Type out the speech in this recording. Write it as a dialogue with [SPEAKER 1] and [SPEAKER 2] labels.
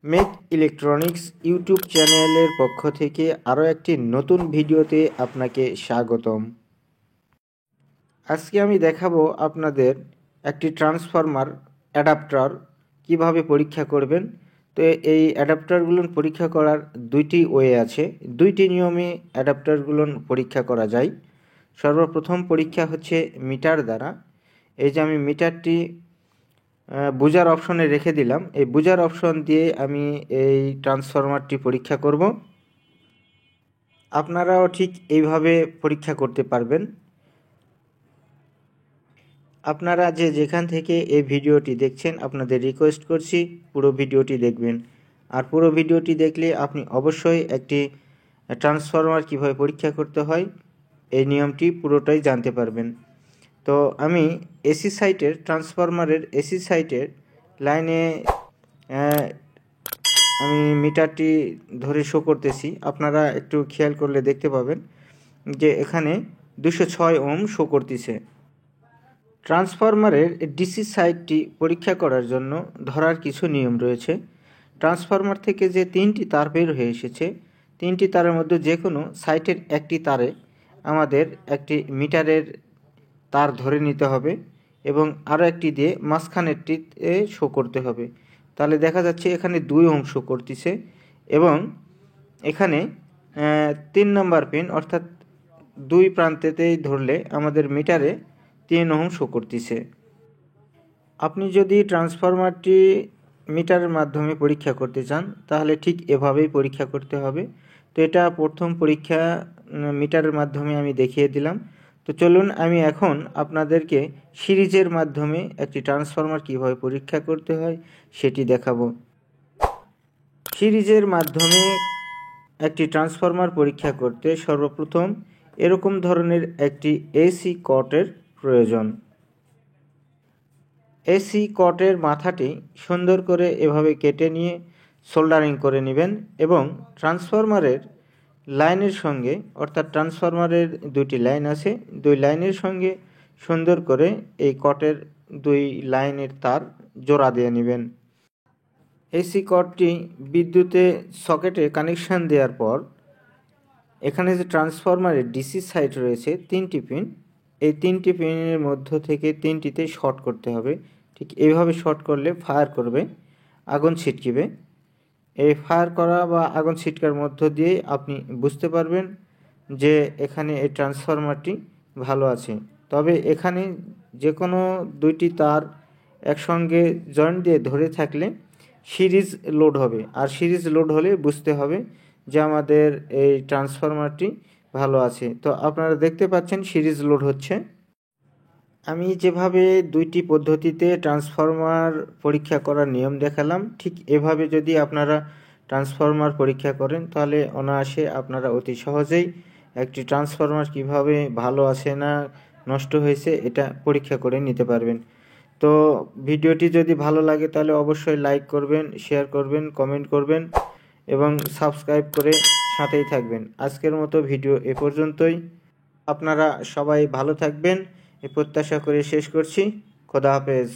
[SPEAKER 1] Make electronics YouTube চ্যানেলের পক্ষ থেকে আরও একটি নতুন ভিডিওতে আপনাকে স্বাগতম। আজকে আমি দেখাবো আপনাদের একটি ট্রান্সফরমার অ্যাডাপ্টার কিভাবে পরীক্ষা করবেন। তো এই অ্যাডাপ্টারগুলো পরীক্ষা করার দুইটি ওয়ে আছে, দুইটি নিয়মে অ্যাডাপ্টারগুলো পরীক্ষা করা যায়। সর্বপ্রথম পরীক্ষা হচ্ছে মিটার দ্বারা। এই যে আমি মিটারটি বুজার অপশনে রেখে দিলাম, এই বুজার অপশন দিয়ে আমি এই ট্রান্সফরমারটি পরীক্ষা করব। আপনারাও ঠিক এইভাবে পরীক্ষা করতে পারবেন। আপনারা যেখান থেকে এই ভিডিওটি দেখছেন আপনাদের রিকোয়েস্ট করছি পুরো ভিডিওটি দেখবেন। আর পুরো ভিডিওটি দেখলে আপনি অবশ্যই একটি ট্রান্সফরমার কিভাবে পরীক্ষা করতে হয় এই নিয়মটি পুরোটাই জানতে পারবেন। তো আমি এসি সাইটের ট্রান্সফরমারের এসি সাইটের লাইনে আমি মিটারটি ধরে শো করতেছি। আপনারা একটু খেয়াল করলে দেখতে পাবেন যে এখানে 206 ওহম শো করতেছে। ট্রান্সফরমারের ডিসি সাইটটি পরীক্ষা করার জন্য ধরার কিছু নিয়ম রয়েছে। ট্রান্সফরমার থেকে যে 3টি তার বের হয়ে এসেছে, 3টি তারের মধ্যে যে কোনো সাইটের একটি তারে আমাদের একটি মিটারের তার ধরে নিতে হবে এবং আরও একটি দিয়ে মাঝখানেরটিতে শো করতে হবে। তাহলে দেখা যাচ্ছে এখানে 2 ওহম শো করতেছে এবং এখানে 3 নম্বর পিন অর্থাৎ 2 প্রান্তেতেই ধরলে আমাদের মিটারে 3 ওহম শো করতেছে। আপনি যদি ট্রান্সফরমারটি মিটারের মাধ্যমে পরীক্ষা করতে চান তাহলে ঠিক এভাবেই পরীক্ষা করতে হবে। তো এটা প্রথম পরীক্ষা মিটারের মাধ্যমে আমি দেখিয়ে দিলাম। তো চলুন আমি এখন আপনাদেরকে সিরিজের মাধ্যমে একটি ট্রান্সফরমার কিভাবে পরীক্ষা করতে হয় সেটি দেখাবো। সিরিজের মাধ্যমে একটি ট্রান্সফরমার পরীক্ষা করতে সর্বপ্রথম এরকম ধরনের একটি এসি কটের প্রয়োজন। এসি কটের মাথাটি সুন্দর করে এভাবে কেটে নিয়ে সোল্ডারিং করে নেবেন এবং ট্রান্সফরমারের লাইনের সঙ্গে অর্থাৎ ট্রান্সফরমারের 2টি লাইন আছে, 2 লাইনের সঙ্গে সুন্দর করে এই কটের 2 লাইনের তার জোড়া দিয়ে নেবেন। এসি কটটি বিদ্যুতের সকেটে কানেকশান দেওয়ার পর এখানে যে ট্রান্সফরমারের ডিসি সাইড রয়েছে 3টি পিন, এই 3টি পিনের মধ্য থেকে 3টিতে শর্ট করতে হবে। ঠিক এইভাবে শর্ট করলে ফায়ার করবে, আগুন ছিটকিবে। এই ফায়ার করা বা আগুন ছিটকার মধ্য দিয়ে আপনি বুঝতে পারবেন যে এখানে এই ট্রান্সফরমারটি ভালো আছে। তবে এখানে যে কোনো 2টি তার একসঙ্গে জয়েন্ট দিয়ে ধরে থাকলে সিরিজ লোড হবে, আর সিরিজ লোড হলে বুঝতে হবে যে আমাদের এই ট্রান্সফরমারটি ভালো আছে। তো আপনারা দেখতে পাচ্ছেন সিরিজ লোড হচ্ছে। আমি যেভাবে 2টি পদ্ধতিতে ট্রান্সফরমার পরীক্ষা করার নিয়ম দেখালাম, ঠিক এভাবে যদি আপনারা ট্রান্সফরমার পরীক্ষা করেন তাহলে অনায়াসে আপনারা অতি সহজেই একটি ট্রান্সফরমার কিভাবে ভালো আছে না নষ্ট হয়েছে এটা পরীক্ষা করে নিতে পারবেন। তো ভিডিওটি যদি ভালো লাগে তাহলে অবশ্যই লাইক করবেন, শেয়ার করবেন, কমেন্ট করবেন এবং সাবস্ক্রাইব করে সাথেই থাকবেন। আজকের মতো ভিডিও এ পর্যন্তই। আপনারা সবাই ভালো থাকবেন এই প্রত্যাশা করে শেষ করছি। খোদা হাফেজ।